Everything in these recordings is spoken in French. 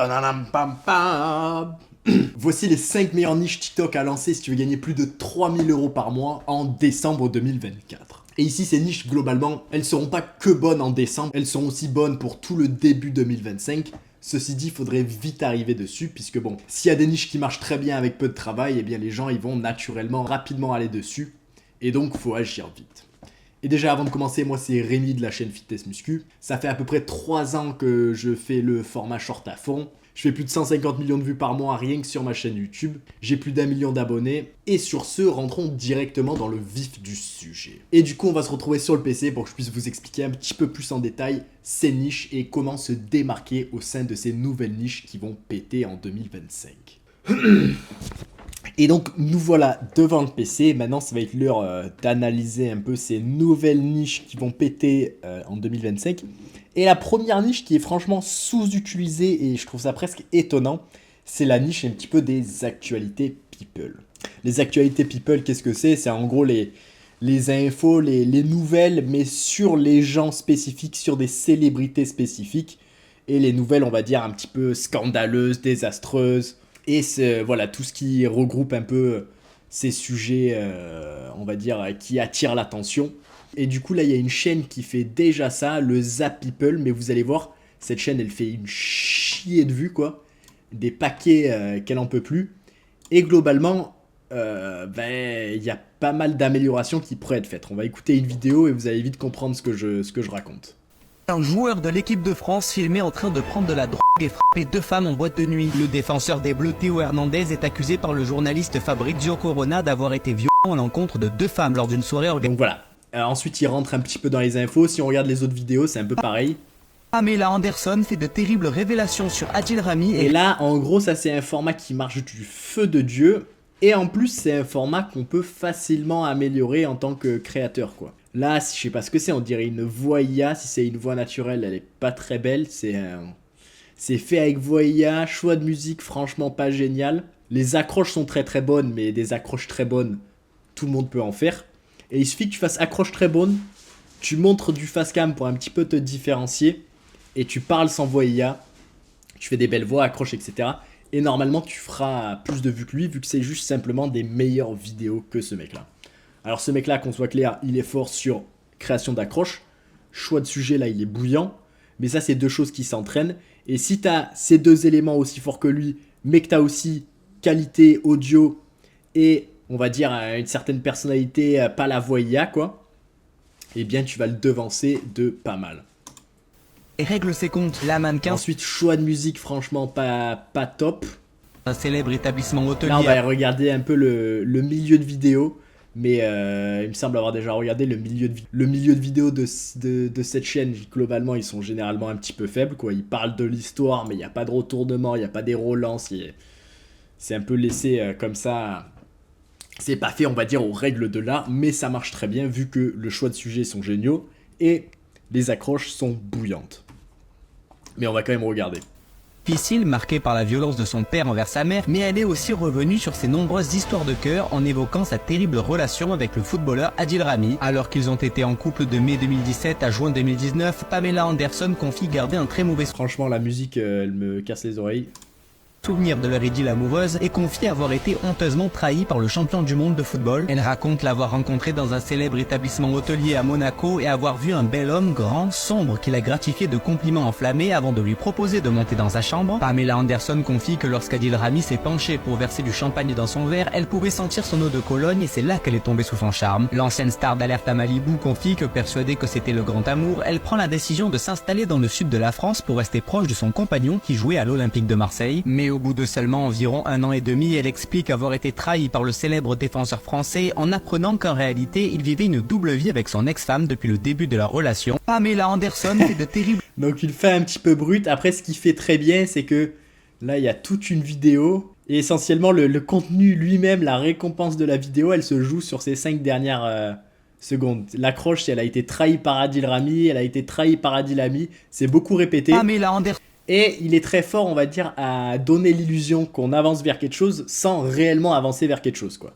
Tadadam, pam, pam. Voici les 5 meilleures niches TikTok à lancer si tu veux gagner plus de 3000 € par mois en décembre 2024. Et ici, ces niches, globalement, elles seront pas que bonnes en décembre, elles seront aussi bonnes pour tout le début 2025. Ceci dit, il faudrait vite arriver dessus, puisque bon, s'il y a des niches qui marchent très bien avec peu de travail, eh bien les gens, ils vont naturellement, rapidement aller dessus. Et donc, faut agir vite. Et déjà, avant de commencer, moi, c'est Rémi de la chaîne Fitness Muscu. Ça fait à peu près 3 ans que je fais le format short à fond. Je fais plus de 150 millions de vues par mois rien que sur ma chaîne YouTube. J'ai plus d'1 million d'abonnés. Et sur ce, rentrons directement dans le vif du sujet. Et du coup, on va se retrouver sur le PC pour que je puisse vous expliquer un petit peu plus en détail ces niches et comment se démarquer au sein de ces nouvelles niches qui vont péter en 2025. Et donc, nous voilà devant le PC. Maintenant, ça va être l'heure d'analyser un peu ces nouvelles niches qui vont péter en 2025. Et la première niche qui est franchement sous-utilisée, et je trouve ça presque étonnant, c'est la niche un petit peu des actualités people. Les actualités people, qu'est-ce que c'est? C'est en gros les infos, les nouvelles, mais sur les gens spécifiques, sur des célébrités spécifiques. Et les nouvelles, on va dire, un petit peu scandaleuses, désastreuses. Et voilà, tout ce qui regroupe un peu ces sujets, on va dire, qui attirent l'attention. Et du coup, là, il y a une chaîne qui fait déjà ça, le Zap People. Mais vous allez voir, cette chaîne, elle fait une chier de vues, quoi. Des paquets qu'elle en peut plus. Et globalement, il y a pas mal d'améliorations qui pourraient être faites. On va écouter une vidéo et vous allez vite comprendre ce que je raconte. Un joueur de l'équipe de France filmé en train de prendre de la drogue et frapper 2 femmes en boîte de nuit. Le défenseur des Bleus Théo Hernandez est accusé par le journaliste Fabrizio Corona d'avoir été violent à l'encontre de 2 femmes lors d'une soirée organisée. Donc voilà. Ensuite, il rentre un petit peu dans les infos. Si on regarde les autres vidéos, c'est un peu pareil. Pamela Anderson fait de terribles révélations sur Adil Rami et là, en gros, ça c'est un format qui marche du feu de Dieu. Et en plus, c'est un format qu'on peut facilement améliorer en tant que créateur, quoi. Là, je sais pas ce que c'est, on dirait une voix IA. Si c'est une voix naturelle, elle est pas très belle. C'est fait avec voix IA, choix de musique franchement pas génial. Les accroches sont très très bonnes, mais des accroches très bonnes, tout le monde peut en faire. Et il suffit que tu fasses accroche très bonne, tu montres du face cam pour un petit peu te différencier, et tu parles sans voix IA, tu fais des belles voix, accroches, etc. Et normalement, tu feras plus de vues que lui, vu que c'est juste simplement des meilleures vidéos que ce mec-là. Alors ce mec-là, qu'on soit clair, il est fort sur création d'accroches. Choix de sujet, là, il est bouillant. Mais ça, c'est deux choses qui s'entraînent. Et si tu as ces deux éléments aussi forts que lui, mais que tu as aussi qualité audio et, on va dire, une certaine personnalité, pas la voix IA, quoi, eh bien, tu vas le devancer de pas mal. et règle ses comptes. La mannequin Ensuite, choix de musique, franchement, pas top. un célèbre établissement hôtelier. Là, on va regarder un peu le milieu de vidéo. Mais il me semble avoir déjà regardé le milieu de vidéo de cette chaîne. Globalement, ils sont généralement un petit peu faibles, quoi. Ils parlent de l'histoire, mais il n'y a pas de retournement, il n'y a pas des relances. C'est un peu laissé comme ça. C'est pas fait, on va dire, aux règles de l'art, mais ça marche très bien vu que le choix de sujets sont géniaux et les accroches sont bouillantes. Mais on va quand même regarder. Difficile, marquée par la violence de son père envers sa mère, mais elle est aussi revenue sur ses nombreuses histoires de cœur en évoquant sa terrible relation avec le footballeur Adil Rami. Alors qu'ils ont été en couple de mai 2017 à juin 2019, Pamela Anderson confie garder un très mauvais Franchement, la musique, elle me casse les oreilles. souvenir de leur idylle amoureuse et confie avoir été honteusement trahie par le champion du monde de football. Elle raconte l'avoir rencontré dans un célèbre établissement hôtelier à Monaco et avoir vu un bel homme grand, sombre, qui l'a gratifié de compliments enflammés avant de lui proposer de monter dans sa chambre. Pamela Anderson confie que lorsqu'Adil Rami s'est penché pour verser du champagne dans son verre, elle pouvait sentir son eau de Cologne et c'est là qu'elle est tombée sous son charme. L'ancienne star d'Alerte à Malibu confie que persuadée que c'était le grand amour, elle prend la décision de s'installer dans le sud de la France pour rester proche de son compagnon qui jouait à l'Olympique de Marseille. Mais au bout de seulement environ 1 an et demi, elle explique avoir été trahie par le célèbre défenseur français en apprenant qu'en réalité, il vivait une double vie avec son ex-femme depuis le début de leur relation. Pamela Anderson fait de terribles... Donc il fait un petit peu brut. Après, ce qu'il fait très bien, c'est que là, il y a toute une vidéo. Et essentiellement, le contenu lui-même, la récompense de la vidéo, elle se joue sur ces 5 dernières secondes. L'accroche, elle a été trahie par Adil Rami, elle a été trahie par Adil Rami. C'est beaucoup répété. Pamela Anderson... Et il est très fort, on va dire, à donner l'illusion qu'on avance vers quelque chose sans réellement avancer vers quelque chose, quoi.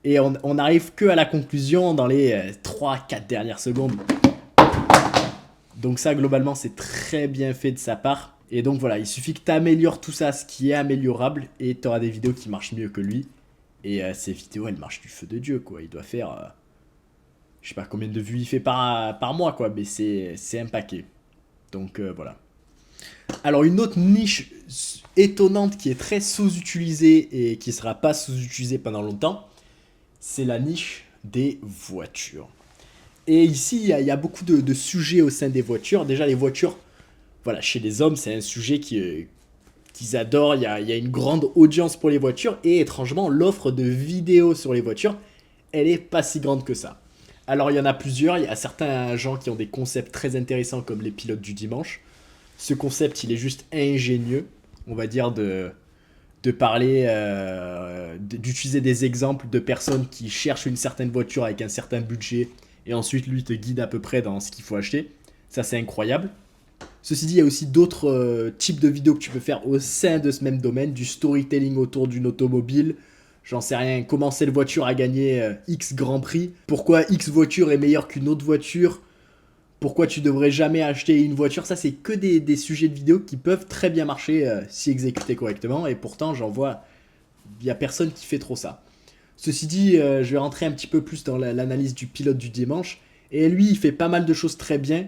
Et on n'arrive que à la conclusion dans les 3-4 dernières secondes. Donc ça, globalement, c'est très bien fait de sa part. Et donc voilà, il suffit que tu améliores tout ça, ce qui est améliorable, et tu auras des vidéos qui marchent mieux que lui. Et ces vidéos, elles marchent du feu de Dieu, quoi. Il doit faire, je sais pas combien de vues il fait par mois, quoi, mais c'est un paquet. Donc voilà. Alors une autre niche étonnante qui est très sous-utilisée et qui ne sera pas sous-utilisée pendant longtemps, c'est la niche des voitures. Et ici, il y a beaucoup de sujets au sein des voitures. Déjà, les voitures, voilà, chez les hommes, c'est un sujet qu'ils adorent. Il y a une grande audience pour les voitures. Et étrangement, l'offre de vidéos sur les voitures, elle est pas si grande que ça. Alors, il y en a plusieurs. Il y a certains gens qui ont des concepts très intéressants comme les pilotes du dimanche. Ce concept, il est juste ingénieux, on va dire, de parler, d'utiliser des exemples de personnes qui cherchent une certaine voiture avec un certain budget et ensuite lui te guide à peu près dans ce qu'il faut acheter. Ça, c'est incroyable. Ceci dit, il y a aussi d'autres types de vidéos que tu peux faire au sein de ce même domaine, du storytelling autour d'une automobile. J'en sais rien, comment cette voiture a gagné X Grand Prix, pourquoi X voiture est meilleure qu'une autre voiture, pourquoi tu devrais jamais acheter une voiture. Ça, c'est que des sujets de vidéos qui peuvent très bien marcher si exécutés correctement. Et pourtant, j'en vois, il n'y a personne qui fait trop ça. Ceci dit, je vais rentrer un petit peu plus dans l'analyse du pilote du dimanche. Et lui, il fait pas mal de choses très bien.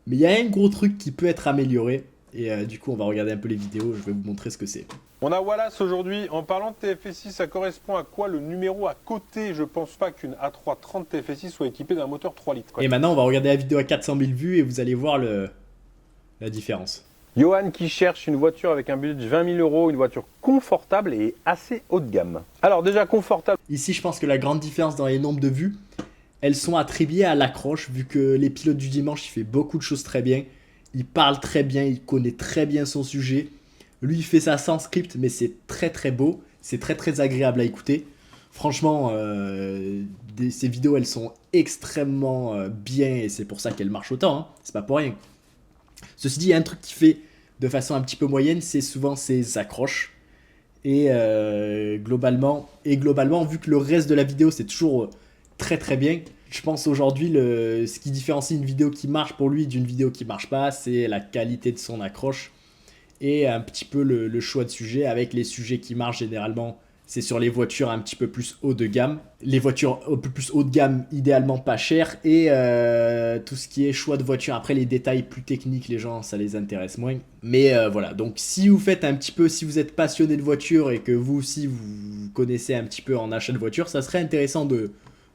Mais il y a un gros truc qui peut être amélioré. Et du coup, on va regarder un peu les vidéos. Je vais vous montrer ce que c'est. On a Wallace aujourd'hui. En parlant de TFSI, ça correspond à quoi le numéro à côté? Je pense pas qu'une A330 TFSI soit équipée d'un moteur 3 litres. Et maintenant, on va regarder la vidéo à 400 000 vues et vous allez voir la différence. Johan qui cherche une voiture avec un budget de 20 000 €, une voiture confortable et assez haut de gamme. Alors déjà confortable. Ici, je pense que la grande différence dans les nombres de vues, elles sont attribuées à l'accroche, vu que les pilotes du dimanche, il fait beaucoup de choses très bien. Il parle très bien, il connaît très bien son sujet. Lui, il fait ça sans script, mais c'est très très beau. C'est très très agréable à écouter. Franchement, ces vidéos, elles sont extrêmement bien et c'est pour ça qu'elles marchent autant. Hein. C'est pas pour rien. Ceci dit, il y a un truc qui fait de façon un petit peu moyenne, c'est souvent ses accroches. Et globalement, vu que le reste de la vidéo, c'est toujours très très bien, je pense aujourd'hui, ce qui différencie une vidéo qui marche pour lui d'une vidéo qui marche pas, c'est la qualité de son accroche et un petit peu le choix de sujet. Avec les sujets qui marchent généralement, c'est sur les voitures un petit peu plus haut de gamme. Les voitures un peu plus haut de gamme, idéalement pas chères. Et tout ce qui est choix de voiture. Après, les détails plus techniques, les gens, ça les intéresse moins. Mais voilà, donc si vous faites un petit peu, si vous êtes passionné de voiture et que vous aussi, vous connaissez un petit peu en achat de voiture, ça serait intéressant de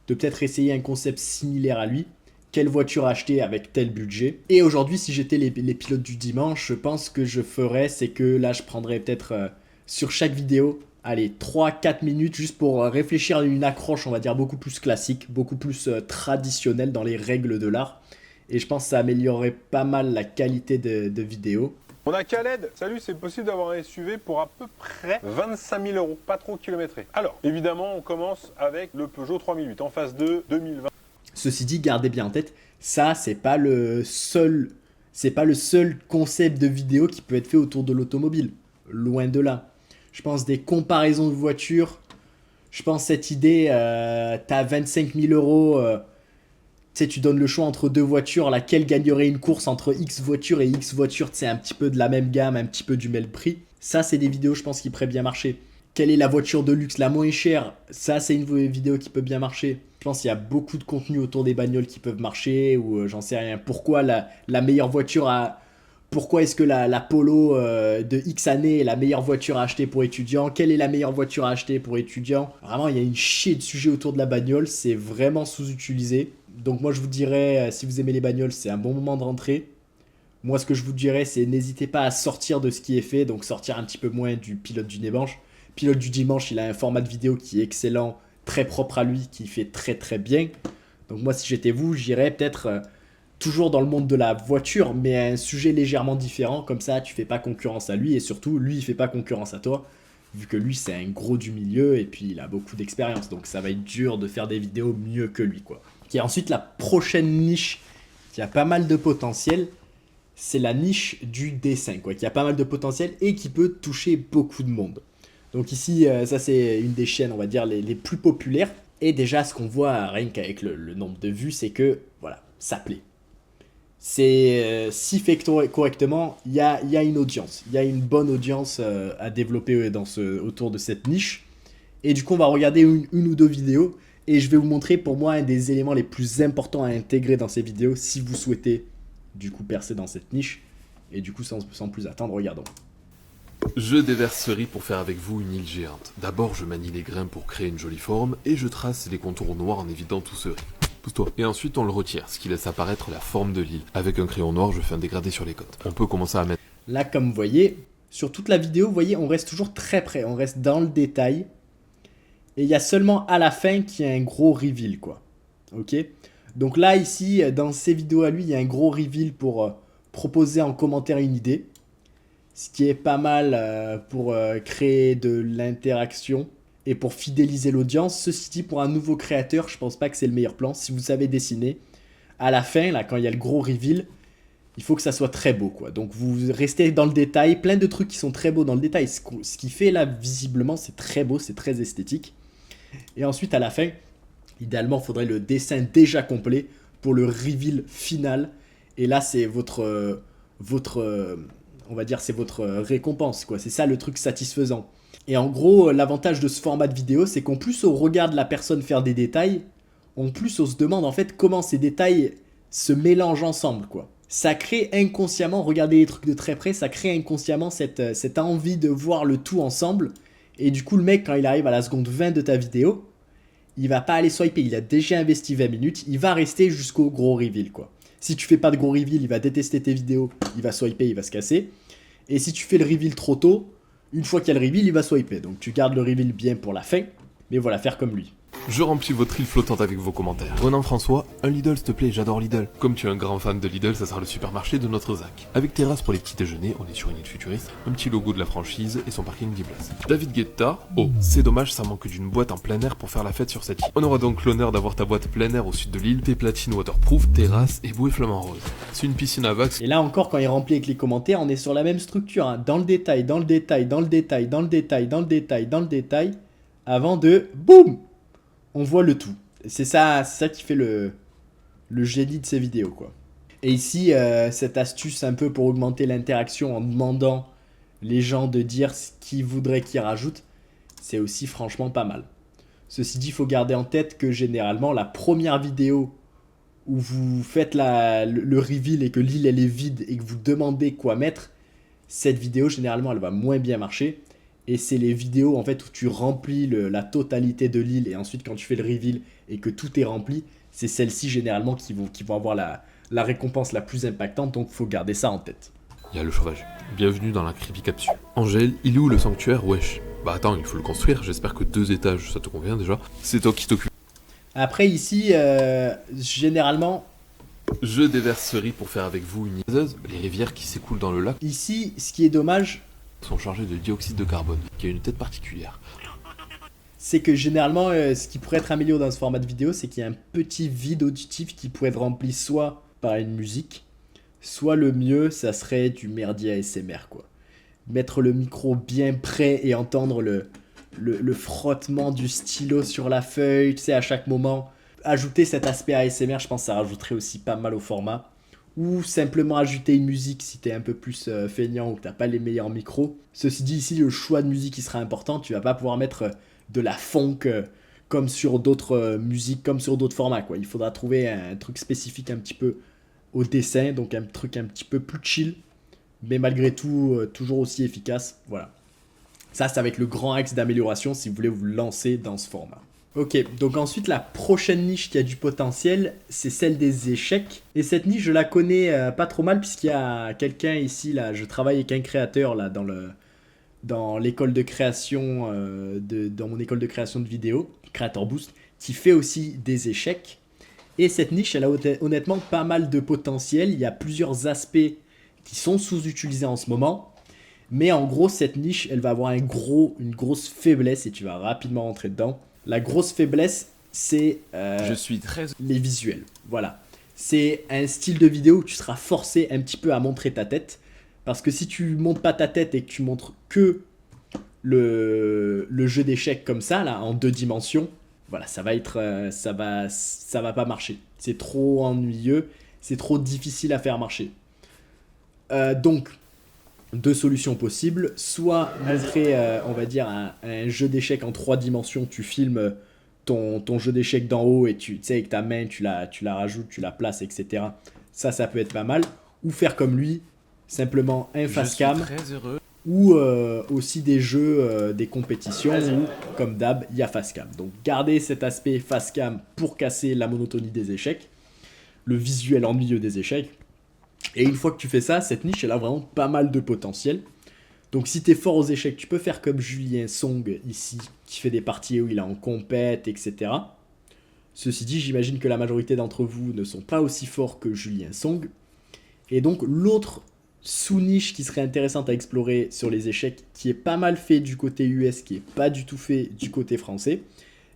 peut-être essayer un concept similaire à lui. Quelle voiture acheter avec tel budget. Et aujourd'hui, si j'étais les pilotes du dimanche, je pense que je ferais, c'est que là, je prendrais peut-être sur chaque vidéo, allez, 3-4 minutes juste pour réfléchir à une accroche, on va dire, beaucoup plus classique, beaucoup plus traditionnelle dans les règles de l'art. Et je pense que ça améliorerait pas mal la qualité de vidéo. On a Khaled. Salut, c'est possible d'avoir un SUV pour à peu près 25 000 €, pas trop kilométré. Alors, évidemment, on commence avec le Peugeot 3008 en phase 2 2020. Ceci dit, gardez bien en tête, ça, c'est pas le seul concept de vidéo qui peut être fait autour de l'automobile. Loin de là. Je pense des comparaisons de voitures. Je pense cette idée, t'as 25 000 €, tu sais, tu donnes le choix entre deux voitures, laquelle gagnerait une course entre X voitures et X voitures, tu sais, un petit peu de la même gamme, un petit peu du même prix. Ça, c'est des vidéos, je pense, qui pourraient bien marcher. Quelle est la voiture de luxe la moins chère? Ça, c'est une vidéo qui peut bien marcher. Je pense qu'il y a beaucoup de contenu autour des bagnoles qui peuvent marcher, ou j'en sais rien. Pourquoi la meilleure voiture Pourquoi est-ce que la Polo de X années est la meilleure voiture à acheter pour étudiants? Quelle est la meilleure voiture à acheter pour étudiants? Vraiment, il y a une chier de sujets autour de la bagnole, c'est vraiment sous-utilisé. Donc moi, je vous dirais, si vous aimez les bagnoles, c'est un bon moment de rentrer. Moi, ce que je vous dirais, c'est n'hésitez pas à sortir de ce qui est fait, donc sortir un petit peu moins du pilote du dimanche. Pilote du dimanche, il a un format de vidéo qui est excellent, très propre à lui, qui fait très très bien. Donc moi, si j'étais vous, j'irais peut-être toujours dans le monde de la voiture, mais un sujet légèrement différent. Comme ça, tu fais pas concurrence à lui et surtout, lui, il fait pas concurrence à toi. Vu que lui, c'est un gros du milieu et puis il a beaucoup d'expérience. Donc ça va être dur de faire des vidéos mieux que lui, quoi. Et ensuite, la prochaine niche qui a pas mal de potentiel, c'est la niche du dessin, quoi. Qui a pas mal de potentiel et qui peut toucher beaucoup de monde. Donc ici, ça c'est une des chaînes, on va dire, les plus populaires. Et déjà, ce qu'on voit, rien qu'avec le nombre de vues, c'est que, voilà, ça plaît. si fait correctement, il y a une audience. Il y a une bonne audience à développer autour de cette niche. Et du coup, on va regarder une ou deux vidéos. Et je vais vous montrer pour moi un des éléments les plus importants à intégrer dans ces vidéos si vous souhaitez du coup percer dans cette niche. Et du coup, sans plus attendre, regardons. Je déverse ce riz pour faire avec vous une île géante. D'abord, je manie les grains pour créer une jolie forme et je trace les contours noirs en évitant tout ce riz. Pousse-toi. Et ensuite, on le retire, ce qui laisse apparaître la forme de l'île. Avec un crayon noir, je fais un dégradé sur les côtes. On peut commencer à mettre... Là, comme vous voyez, sur toute la vidéo, vous voyez, on reste toujours très près. On reste dans le détail. Et il y a seulement à la fin qu'il y a un gros reveal, quoi. Ok? Donc là, ici, dans ces vidéos à lui, il y a un gros reveal pour proposer en commentaire une idée. Ce qui est pas mal pour créer de l'interaction et pour fidéliser l'audience. Ceci dit, pour un nouveau créateur, je pense pas que c'est le meilleur plan. Si vous savez dessiner, à la fin, là, quand il y a le gros reveal, il faut que ça soit très beau, quoi. Donc vous restez dans le détail, plein de trucs qui sont très beaux dans le détail. Ce qui fait là, visiblement, c'est très beau, c'est très esthétique. Et ensuite, à la fin, idéalement, il faudrait le dessin déjà complet pour le reveal final. Et là, c'est on va dire, c'est votre récompense, quoi. C'est ça le truc satisfaisant. Et en gros, l'avantage de ce format de vidéo, c'est qu'en plus on regarde la personne faire des détails, en plus on se demande en fait comment ces détails se mélangent ensemble, quoi. Ça crée inconsciemment, regardez les trucs de très près, ça crée inconsciemment cette envie de voir le tout ensemble. Et du coup, le mec, quand il arrive à la seconde 20 de ta vidéo, il va pas aller swiper, il a déjà investi 20 minutes, il va rester jusqu'au gros reveal, quoi. Si tu fais pas de gros reveal, il va détester tes vidéos, il va swiper, il va se casser. Et si tu fais le reveal trop tôt, une fois qu'il y a le reveal, il va swiper. Donc tu gardes le reveal bien pour la fin, mais voilà, faire comme lui. Je remplis votre île flottante avec vos commentaires. Renan François, un Lidl s'il te plaît, j'adore Lidl. Comme tu es un grand fan de Lidl, ça sera le supermarché de notre ZAC. Avec terrasse pour les petits déjeuners, on est sur une île futuriste, un petit logo de la franchise et son parking 10 places. David Guetta, oh, c'est dommage, ça manque d'une boîte en plein air pour faire la fête sur cette île. On aura donc l'honneur d'avoir ta boîte plein air au sud de l'île, tes platines waterproof, terrasse et bouée flamant rose. C'est une piscine à vagues. Et là encore, quand il remplit avec les commentaires, on est sur la même structure, hein. Dans le détail, dans le détail, dans le détail, dans le détail, dans le détail, dans le détail, avant de boum, on voit le tout. C'est ça qui fait le génie de ces vidéos, quoi. Et ici, cette astuce un peu pour augmenter l'interaction en demandant les gens de dire ce qu'ils voudraient qu'ils rajoutent, c'est aussi franchement pas mal. Ceci dit, il faut garder en tête que généralement, la première vidéo où vous faites le reveal et que l'île elle est vide et que vous demandez quoi mettre, cette vidéo, généralement, elle va moins bien marcher. Et c'est les vidéos en fait où tu remplis la totalité de l'île et ensuite quand tu fais le reveal et que tout est rempli, c'est celles-ci généralement qui vont avoir la récompense la plus impactante, donc faut garder ça en tête. Il y a le chauffage. Bienvenue dans la creepy capsule. Angèle, il est où le sanctuaire, wesh? Bah attends, il faut le construire, j'espère que 2 étages, ça te convient déjà. C'est toi qui t'occupe. Après ici, généralement... Je déverse ce riz pour faire avec vous une île. Les rivières qui s'écoulent dans le lac Ici, ce qui est dommage... sont chargés de dioxyde de carbone, qui a une tête particulière. C'est que généralement, ce qui pourrait être amélioré dans ce format de vidéo, c'est qu'il y a un petit vide auditif qui pourrait être rempli soit par une musique, soit le mieux, ça serait du merdier ASMR, quoi. Mettre le micro bien près et entendre le frottement du stylo sur la feuille, tu sais, à chaque moment. Ajouter cet aspect ASMR, je pense que ça rajouterait aussi pas mal au format. Ou simplement ajouter une musique si t'es un peu plus feignant ou que t'as pas les meilleurs micros. Ceci dit, ici, le choix de musique qui sera important. Tu vas pas pouvoir mettre de la funk comme sur d'autres musiques, comme sur d'autres formats, quoi. Il faudra trouver un truc spécifique un petit peu au dessin, donc un truc un petit peu plus chill, mais malgré tout, toujours aussi efficace. Voilà. Ça va être le grand axe d'amélioration si vous voulez vous lancer dans ce format. Ok, donc ensuite la prochaine niche qui a du potentiel, c'est celle des échecs. Et cette niche, je la connais pas trop mal puisqu'il y a quelqu'un ici, là, je travaille avec un créateur là dans l'école de création, dans mon école de création de vidéos, Creator Boost, qui fait aussi des échecs. Et cette niche, elle a honnêtement pas mal de potentiel. Il y a plusieurs aspects qui sont sous-utilisés en ce moment. Mais en gros, cette niche, elle va avoir une grosse faiblesse et tu vas rapidement rentrer dedans. La grosse faiblesse, c'est les visuels. Voilà. C'est un style de vidéo où tu seras forcé un petit peu à montrer ta tête. Parce que si tu montres pas ta tête et que tu montres que le jeu d'échecs comme ça, là, en 2 dimensions, voilà, ça va pas marcher. C'est trop ennuyeux. c'est trop difficile à faire marcher. Donc, deux solutions possibles. Soit montrer, on va dire, un jeu d'échecs en 3 dimensions. Tu filmes ton jeu d'échecs d'en haut et tu sais, avec ta main, tu la rajoutes, tu la places, etc. Ça peut être pas mal. Ou faire comme lui, simplement un face-cam. Très heureux. Ou aussi des jeux, des compétitions où, comme d'hab, il y a face-cam. Donc, gardez cet aspect face-cam pour casser la monotonie des échecs, le visuel ennuyeux des échecs. Et une fois que tu fais ça, cette niche, elle a vraiment pas mal de potentiel. Donc, si tu es fort aux échecs, tu peux faire comme Julien Song ici, qui fait des parties où il est en compète, etc. Ceci dit, j'imagine que la majorité d'entre vous ne sont pas aussi forts que Julien Song. Et donc, l'autre sous-niche qui serait intéressante à explorer sur les échecs, qui est pas mal fait du côté US, qui est pas du tout fait du côté français,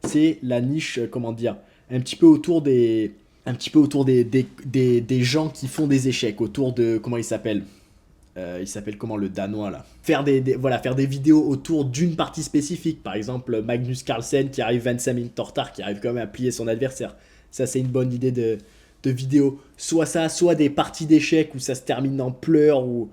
c'est la niche, comment dire, un petit peu autour des gens qui font des échecs, autour de, comment il s'appelle comment, le danois là, faire des vidéos autour d'une partie spécifique, par exemple Magnus Carlsen qui arrive 25 minutes en retard, qui arrive quand même à plier son adversaire. Ça, c'est une bonne idée de vidéos, soit ça, soit des parties d'échecs où ça se termine en pleurs, ou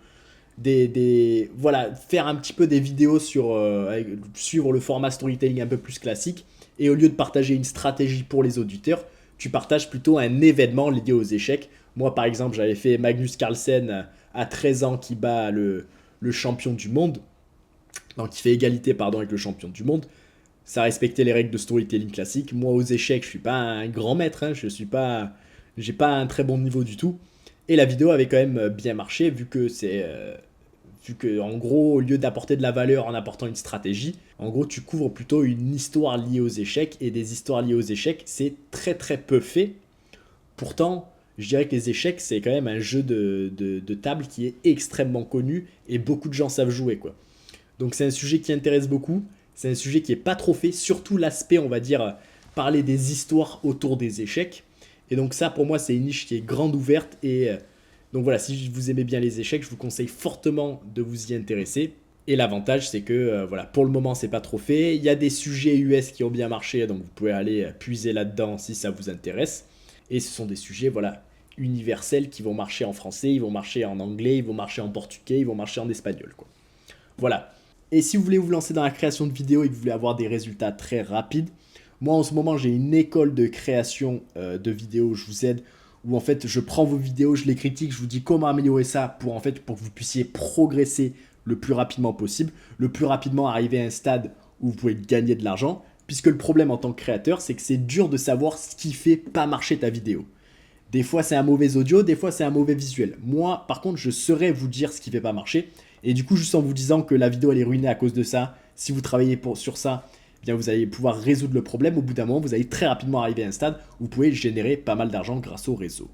voilà, faire un petit peu des vidéos suivre le format storytelling un peu plus classique, et au lieu de partager une stratégie pour les auditeurs, tu partages plutôt un événement lié aux échecs. Moi, par exemple, j'avais fait Magnus Carlsen à 13 ans qui bat le champion du monde, donc qui fait égalité, avec le champion du monde. Ça respectait les règles de storytelling classique. Moi, aux échecs, je suis pas un grand maître, hein, j'ai pas un très bon niveau du tout. Et la vidéo avait quand même bien marché, vu que en gros, au lieu d'apporter de la valeur en apportant une stratégie, en gros, tu couvres plutôt une histoire liée aux échecs, et des histoires liées aux échecs, c'est très très peu fait. Pourtant, je dirais que les échecs, c'est quand même un jeu de table qui est extrêmement connu, et beaucoup de gens savent jouer, quoi. Donc c'est un sujet qui intéresse beaucoup, c'est un sujet qui est pas trop fait, surtout l'aspect, on va dire, parler des histoires autour des échecs. Et donc ça, pour moi, c'est une niche qui est grande ouverte. Et donc voilà, si vous aimez bien les échecs, je vous conseille fortement de vous y intéresser. Et l'avantage, c'est que voilà, pour le moment, c'est pas trop fait. Il y a des sujets US qui ont bien marché, donc vous pouvez aller puiser là-dedans si ça vous intéresse. Et ce sont des sujets, voilà, universels qui vont marcher en français, ils vont marcher en anglais, ils vont marcher en portugais, ils vont marcher en espagnol, quoi. Voilà. Et si vous voulez vous lancer dans la création de vidéos et que vous voulez avoir des résultats très rapides, moi, en ce moment, j'ai une école de création de vidéos, je vous aide, où en fait, je prends vos vidéos, je les critique, je vous dis comment améliorer ça pour que vous puissiez progresser le plus rapidement possible, le plus rapidement arriver à un stade où vous pouvez gagner de l'argent, puisque le problème en tant que créateur, c'est que c'est dur de savoir ce qui fait pas marcher ta vidéo. Des fois, c'est un mauvais audio, des fois, c'est un mauvais visuel. Moi, par contre, je saurais vous dire ce qui fait pas marcher, et du coup, juste en vous disant que la vidéo, elle est ruinée à cause de ça, si vous travaillez sur ça, eh bien vous allez pouvoir résoudre le problème. Au bout d'un moment, vous allez très rapidement arriver à un stade où vous pouvez générer pas mal d'argent grâce au réseau.